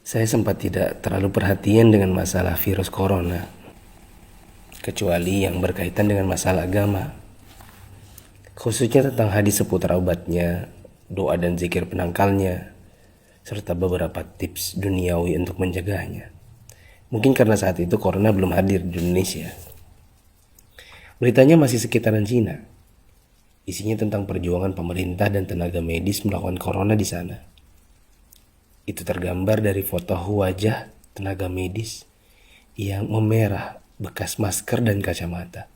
Saya sempat tidak terlalu perhatian dengan masalah virus corona, kecuali yang berkaitan dengan masalah agama, khususnya tentang hadis seputar obatnya, doa dan zikir penangkalnya, serta beberapa tips duniawi untuk menjaganya. Mungkin karena saat itu corona belum hadir di Indonesia. Beritanya masih sekitaran Cina. Isinya tentang perjuangan pemerintah dan tenaga medis melawan corona di sana. Itu tergambar dari foto wajah tenaga medis yang memerah bekas masker dan kacamata.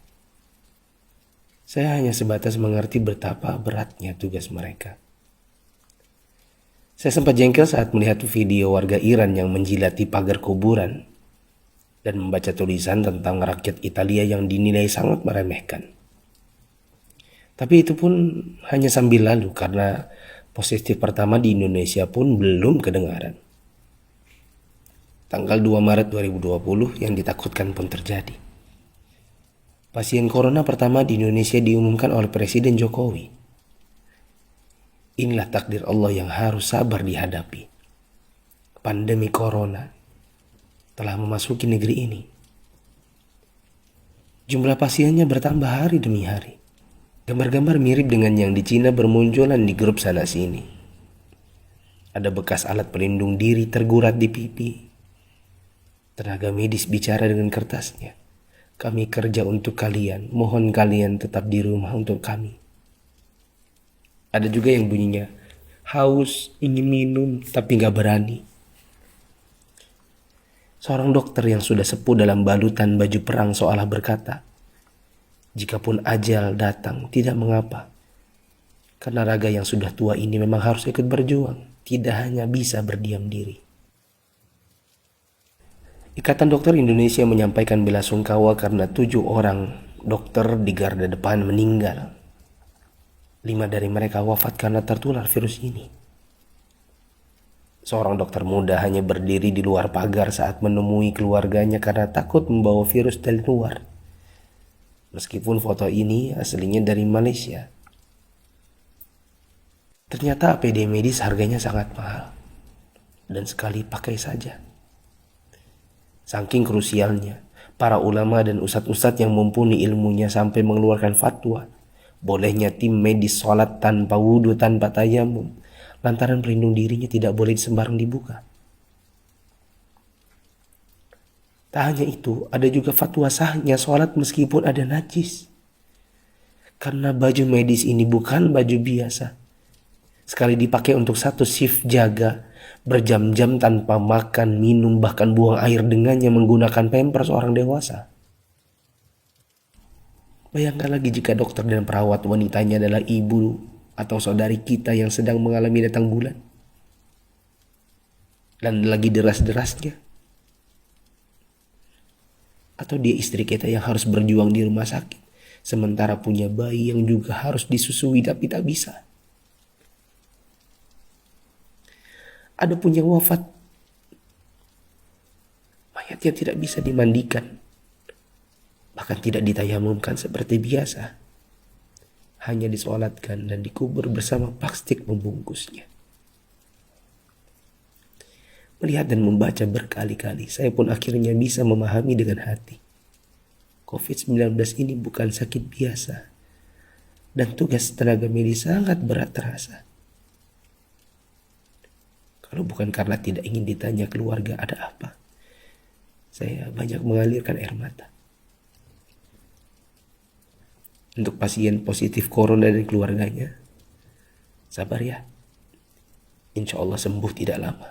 Saya hanya sebatas mengerti betapa beratnya tugas mereka. Saya sempat jengkel saat melihat video warga Iran yang menjilati pagar kuburan dan membaca tulisan tentang rakyat Italia yang dinilai sangat meremehkan. Tapi itu pun hanya sambil lalu karena positif pertama di Indonesia pun belum kedengaran. Tanggal 2 Maret 2020 yang ditakutkan pun terjadi. Pasien corona pertama di Indonesia diumumkan oleh Presiden Jokowi. Inilah takdir Allah yang harus sabar dihadapi. Pandemi corona telah memasuki negeri ini. Jumlah pasiennya bertambah hari demi hari. Gambar-gambar mirip dengan yang di Cina bermunculan di grup sana sini. Ada bekas alat pelindung diri tergurat di pipi. Tenaga medis bicara dengan kertasnya. Kami kerja untuk kalian, mohon kalian tetap di rumah untuk kami. Ada juga yang bunyinya, haus, ingin minum, tapi gak berani. Seorang dokter yang sudah sepuh dalam balutan baju perang seolah berkata, jikapun ajal datang, tidak mengapa. Karena raga yang sudah tua ini memang harus ikut berjuang, tidak hanya bisa berdiam diri. Ikatan Dokter Indonesia menyampaikan bela sungkawa karena 7 orang dokter di garda depan meninggal. 5 dari mereka wafat karena tertular virus ini. Seorang dokter muda hanya berdiri di luar pagar saat menemui keluarganya karena takut membawa virus dari luar. Meskipun foto ini aslinya dari Malaysia. Ternyata APD medis harganya sangat mahal. Dan sekali pakai saja. Saking krusialnya, para ulama dan ustadz-ustadz yang mumpuni ilmunya sampai mengeluarkan fatwa. Bolehnya tim medis sholat tanpa wudhu, tanpa tayamum. Lantaran pelindung dirinya tidak boleh sembarang dibuka. Tak hanya itu, ada juga fatwa sahnya sholat meskipun ada najis. Karena baju medis ini bukan baju biasa. Sekali dipakai untuk satu shift jaga, berjam-jam tanpa makan, minum, bahkan buang air dengannya menggunakan pampers orang dewasa. Bayangkan lagi jika dokter dan perawat wanitanya adalah ibu atau saudari kita yang sedang mengalami datang bulan. Dan lagi deras-derasnya. Atau dia istri kita yang harus berjuang di rumah sakit, sementara punya bayi yang juga harus disusui tapi tak bisa. Ada pun yang wafat, mayatnya tidak bisa dimandikan, bahkan tidak ditayamumkan seperti biasa, hanya disolatkan dan dikubur bersama plastik membungkusnya. Melihat dan membaca berkali-kali, saya pun akhirnya bisa memahami dengan hati. COVID-19 ini bukan sakit biasa, dan tugas tenaga medis sangat berat terasa. Kalau bukan karena tidak ingin ditanya keluarga ada apa, saya banyak mengalirkan air mata. Untuk pasien positif corona dan keluarganya, sabar ya, insya Allah sembuh tidak lama.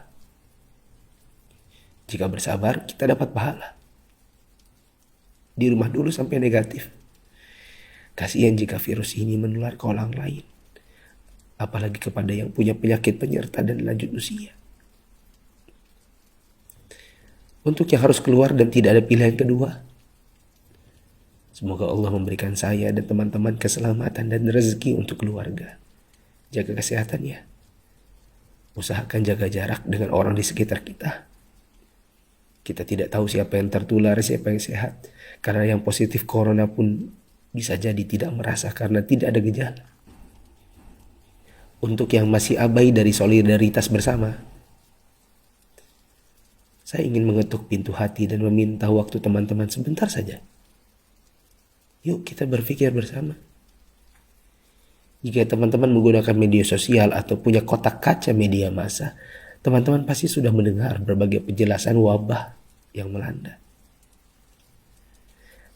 Jika bersabar, kita dapat pahala. Di rumah dulu sampai negatif. Kasihan jika virus ini menular ke orang lain. Apalagi kepada yang punya penyakit penyerta dan lanjut usia. Untuk yang harus keluar dan tidak ada pilihan kedua, semoga Allah memberikan saya dan teman-teman keselamatan dan rezeki untuk keluarga. Jaga kesehatan ya. Usahakan jaga jarak dengan orang di sekitar kita. Kita tidak tahu siapa yang tertular, siapa yang sehat. Karena yang positif corona pun bisa jadi tidak merasa karena tidak ada gejala. Untuk yang masih abai dari solidaritas bersama, Saya ingin mengetuk pintu hati dan meminta waktu teman-teman sebentar saja. Yuk kita berpikir bersama. Jika teman-teman menggunakan media sosial atau punya kotak kaca media massa, teman-teman pasti sudah mendengar berbagai penjelasan wabah yang melanda.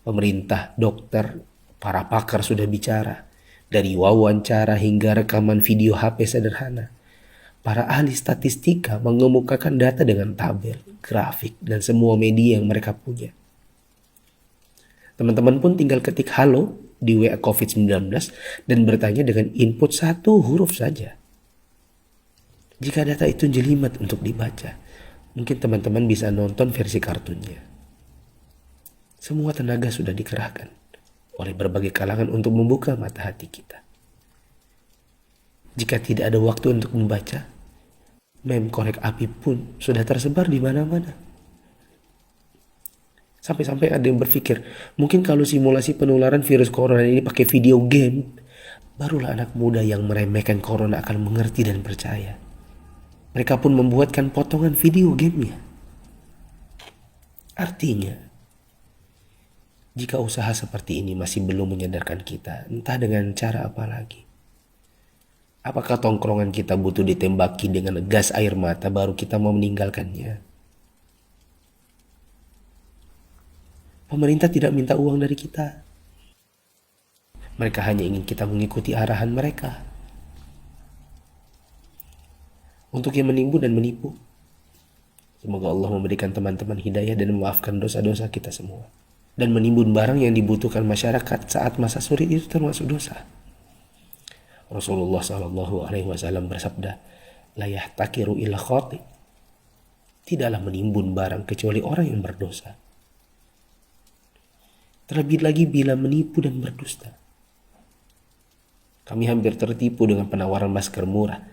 Pemerintah, dokter, para pakar sudah bicara. Dari wawancara hingga rekaman video HP sederhana. Para ahli statistika mengemukakan data dengan tabel, grafik, dan semua media yang mereka punya. Teman-teman pun tinggal ketik halo di WA COVID-19 dan bertanya dengan input 1 huruf saja. Jika data itu jelimet untuk dibaca, mungkin teman-teman bisa nonton versi kartunnya. Semua tenaga sudah dikerahkan oleh berbagai kalangan untuk membuka mata hati kita. Jika tidak ada waktu untuk membaca, meme korek api pun sudah tersebar di mana-mana. Sampai-sampai ada yang berpikir, mungkin kalau simulasi penularan virus corona ini pakai video game, barulah anak muda yang meremehkan corona akan mengerti dan percaya. Mereka pun membuatkan potongan video gamenya. Artinya, jika usaha seperti ini masih belum menyadarkan kita, entah dengan cara apa lagi. Apakah tongkrongan kita butuh ditembaki dengan gas air mata baru kita mau meninggalkannya? Pemerintah tidak minta uang dari kita. Mereka hanya ingin kita mengikuti arahan mereka. Untuk yang menipu dan menipu, semoga Allah memberikan teman-teman hidayah dan memaafkan dosa-dosa kita semua. Dan menimbun barang yang dibutuhkan masyarakat saat masa sulit itu termasuk dosa. Rasulullah SAW bersabda, la yahtakiru illa khati. Tidaklah menimbun barang kecuali orang yang berdosa. Terlebih lagi bila menipu dan berdusta. Kami hampir tertipu dengan penawaran masker murah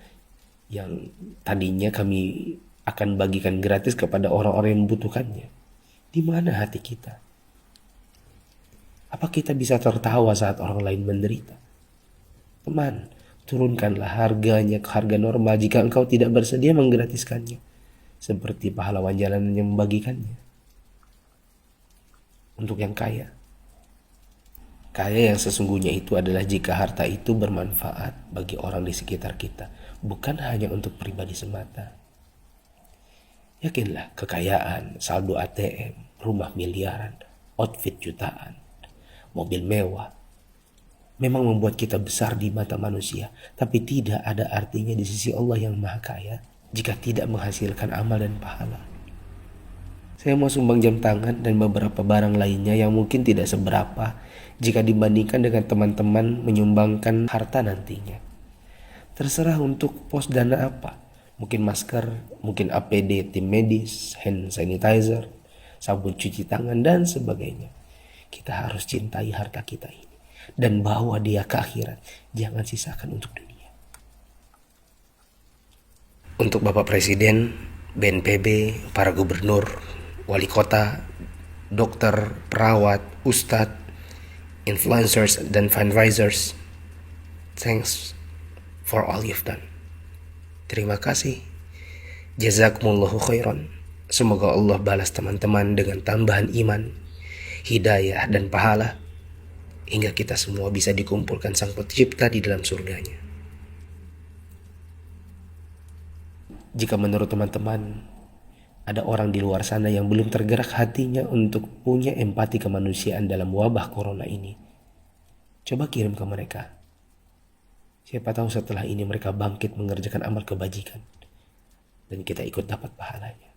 yang tadinya kami akan bagikan gratis kepada orang-orang yang membutuhkannya. Di mana hati kita? Apa kita bisa tertawa saat orang lain menderita? Teman, turunkanlah harganya ke harga normal jika engkau tidak bersedia menggratiskannya, seperti pahlawan jalanan yang membagikannya. Untuk yang kaya yang sesungguhnya itu adalah jika harta itu bermanfaat bagi orang di sekitar kita, bukan hanya untuk pribadi semata. Yakinlah, kekayaan, saldo ATM, rumah miliaran, outfit jutaan, mobil mewah, memang membuat kita besar di mata manusia, tapi tidak ada artinya di sisi Allah yang Maha Kaya jika tidak menghasilkan amal dan pahala. Saya mau sumbang jam tangan dan beberapa barang lainnya yang mungkin tidak seberapa jika dibandingkan dengan teman-teman menyumbangkan harta nantinya. Terserah untuk pos dana apa, mungkin masker, mungkin APD tim medis, hand sanitizer, sabun cuci tangan, dan sebagainya. Kita harus cintai harta kita ini dan bawa dia ke akhirat. Jangan sisakan untuk dunia. Untuk Bapak Presiden, BNPB, para gubernur, wali kota, dokter, perawat, ustadz, influencers, dan fundraisers, thanks for all you've done. Terima kasih. Jazakumullahu khairan. Semoga Allah balas teman-teman dengan tambahan iman, hidayah, dan pahala, hingga kita semua bisa dikumpulkan Sang Pencipta di dalam surganya. Jika menurut teman-teman ada orang di luar sana yang belum tergerak hatinya untuk punya empati kemanusiaan dalam wabah corona ini, coba kirim ke mereka. Siapa tahu setelah ini mereka bangkit mengerjakan amal kebajikan dan kita ikut dapat pahalanya.